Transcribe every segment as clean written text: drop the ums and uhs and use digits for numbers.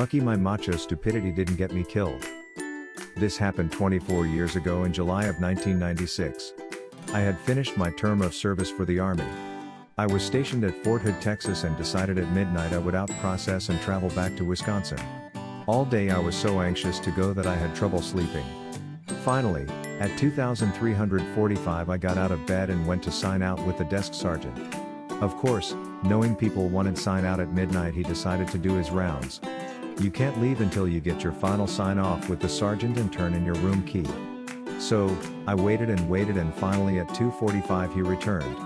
Lucky my macho stupidity didn't get me killed. This happened 24 years ago in July of 1996. I had finished my term of service for the Army. I was stationed at Fort Hood, Texas, and decided at midnight I would out-process and travel back to Wisconsin. All day I was so anxious to go that I had trouble sleeping. Finally, at 2345 I got out of bed and went to sign out with the desk sergeant. Of course, knowing people wanted sign out at midnight, he decided to do his rounds. You can't leave until you get your final sign off with the sergeant and turn in your room key. So, I waited and finally at 2:45 he returned.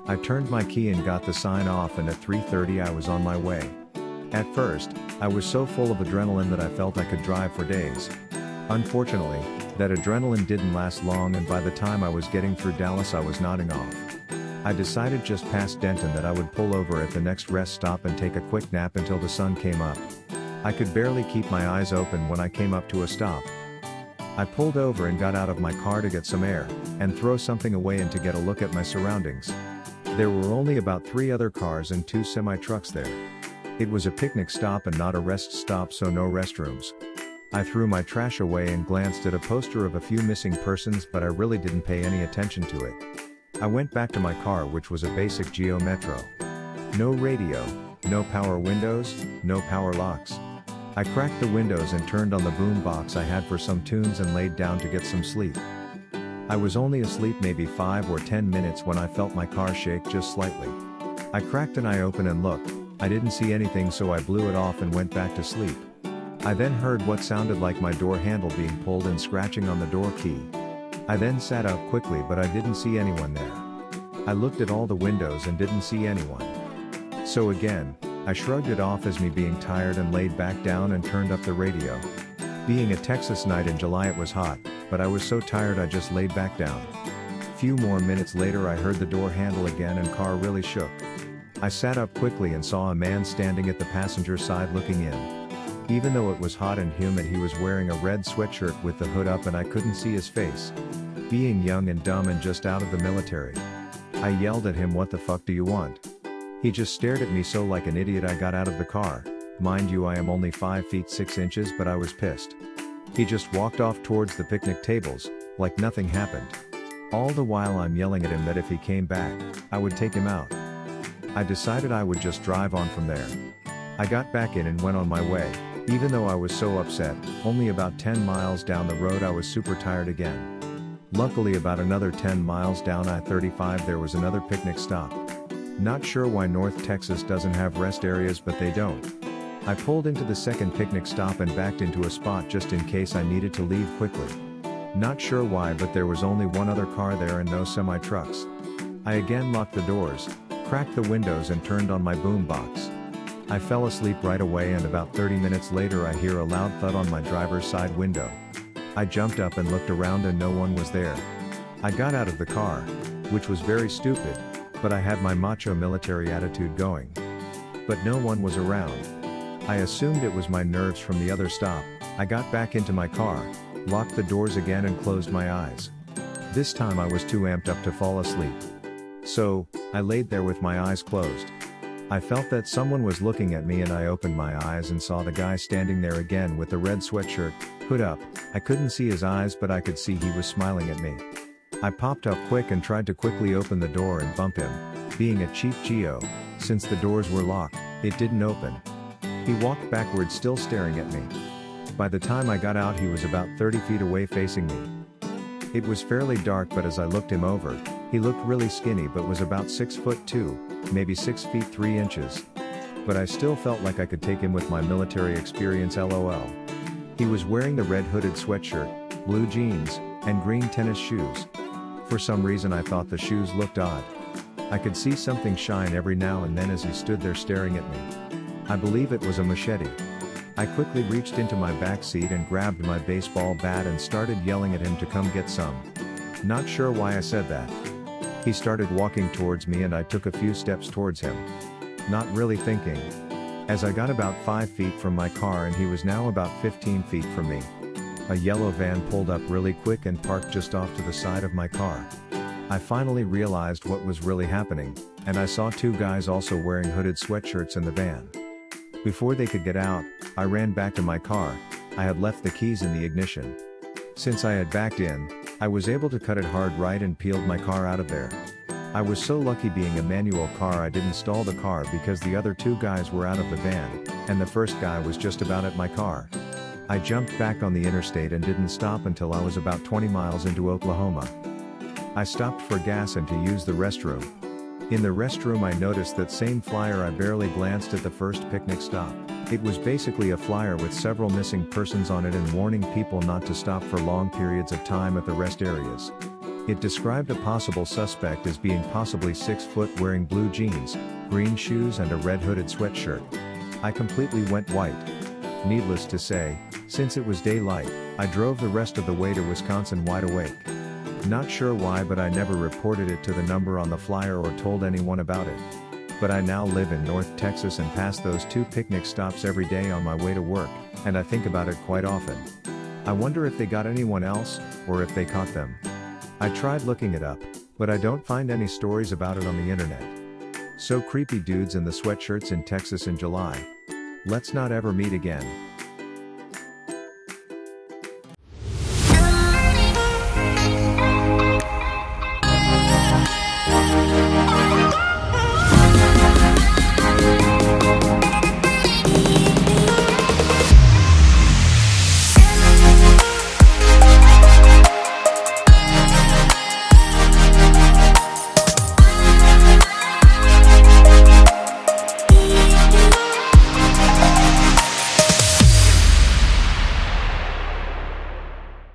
I turned my key and got the sign off, and at 3:30 I was on my way. At first, I was so full of adrenaline that I felt I could drive for days. Unfortunately, that adrenaline didn't last long, and by the time I was getting through Dallas I was nodding off. I decided just past Denton that I would pull over at the next rest stop and take a quick nap until the sun came up. I could barely keep my eyes open when I came up to a stop. I pulled over and got out of my car to get some air, and throw something away and to get a look at my surroundings. There were only about 3 other cars and 2 semi-trucks there. It was a picnic stop and not a rest stop, so no restrooms. I threw my trash away and glanced at a poster of a few missing persons, but I really didn't pay any attention to it. I went back to my car, which was a basic Geo Metro. No radio, no power windows, no power locks. I cracked the windows and turned on the boom box I had for some tunes and laid down to get some sleep. I was only asleep maybe 5 or 10 minutes when I felt my car shake just slightly. I cracked an eye open and looked. I didn't see anything, so I blew it off and went back to sleep. I then heard what sounded like my door handle being pulled and scratching on the door key. I then sat up quickly, but I didn't see anyone there. I looked at all the windows and didn't see anyone. So again, I shrugged it off as me being tired and laid back down and turned up the radio. Being a Texas night in July, it was hot, but I was so tired I just laid back down. Few more minutes later I heard the door handle again and car really shook. I sat up quickly and saw a man standing at the passenger side looking in. Even though it was hot and humid, he was wearing a red sweatshirt with the hood up and I couldn't see his face. Being young and dumb and just out of the military, I yelled at him, "What the fuck do you want?" He just stared at me so like an idiot. I got out of the car. Mind you, I am only 5 feet 6 inches, but I was pissed. He just walked off towards the picnic tables, like nothing happened. All the while I'm yelling at him that if he came back, I would take him out. I decided I would just drive on from there. I got back in and went on my way. Even though I was so upset, only about 10 miles down the road I was super tired again. Luckily about another 10 miles down I-35 there was another picnic stop. Not sure why North Texas doesn't have rest areas, but they don't. I pulled into the second picnic stop and backed into a spot just in case I needed to leave quickly. Not sure why, but there was only one other car there and no semi-trucks. I again locked the doors, cracked the windows and turned on my boom box. I fell asleep right away, and about 30 minutes later I hear a loud thud on my driver's side window. I jumped up and looked around and no one was there. I got out of the car, which was very stupid, but I had my macho military attitude going. But no one was around. I assumed it was my nerves from the other stop. I got back into my car, locked the doors again and closed my eyes. This time I was too amped up to fall asleep. So, I laid there with my eyes closed. I felt that someone was looking at me and I opened my eyes and saw the guy standing there again with the red sweatshirt, hood up. I couldn't see his eyes, but I could see he was smiling at me. I popped up quick and tried to quickly open the door and bump him. Being a cheap Geo, since the doors were locked, it didn't open. He walked backwards still staring at me. By the time I got out he was about 30 feet away facing me. It was fairly dark, but as I looked him over, he looked really skinny but was about 6'2", maybe 6 feet 3 inches. But I still felt like I could take him with my military experience, lol. He was wearing the red hooded sweatshirt, blue jeans, and green tennis shoes. For some reason I thought the shoes looked odd. I could see something shine every now and then as he stood there staring at me. I believe it was a machete. I quickly reached into my back seat and grabbed my baseball bat and started yelling at him to come get some. Not sure why I said that. He started walking towards me and I took a few steps towards him. Not really thinking. As I got about 5 feet from my car and he was now about 15 feet from me, a yellow van pulled up really quick and parked just off to the side of my car. I finally realized what was really happening, and I saw 2 guys also wearing hooded sweatshirts in the van. Before they could get out, I ran back to my car. I had left the keys in the ignition. Since I had backed in, I was able to cut it hard right and peeled my car out of there. I was so lucky being a manual car I didn't stall the car because the other two guys were out of the van, and the first guy was just about at my car. I jumped back on the interstate and didn't stop until I was about 20 miles into Oklahoma. I stopped for gas and to use the restroom. In the restroom I noticed that same flyer I barely glanced at the first picnic stop. It was basically a flyer with several missing persons on it and warning people not to stop for long periods of time at the rest areas. It described a possible suspect as being possibly 6 foot, wearing blue jeans, green shoes and a red hooded sweatshirt. I completely went white. Needless to say, since it was daylight, I drove the rest of the way to Wisconsin wide awake. Not sure why, but I never reported it to the number on the flyer or told anyone about it. But I now live in North Texas and pass those 2 picnic stops every day on my way to work, and I think about it quite often. I wonder if they got anyone else, or if they caught them. I tried looking it up, but I don't find any stories about it on the internet. So creepy dudes in the sweatshirts in Texas in July. Let's not ever meet again.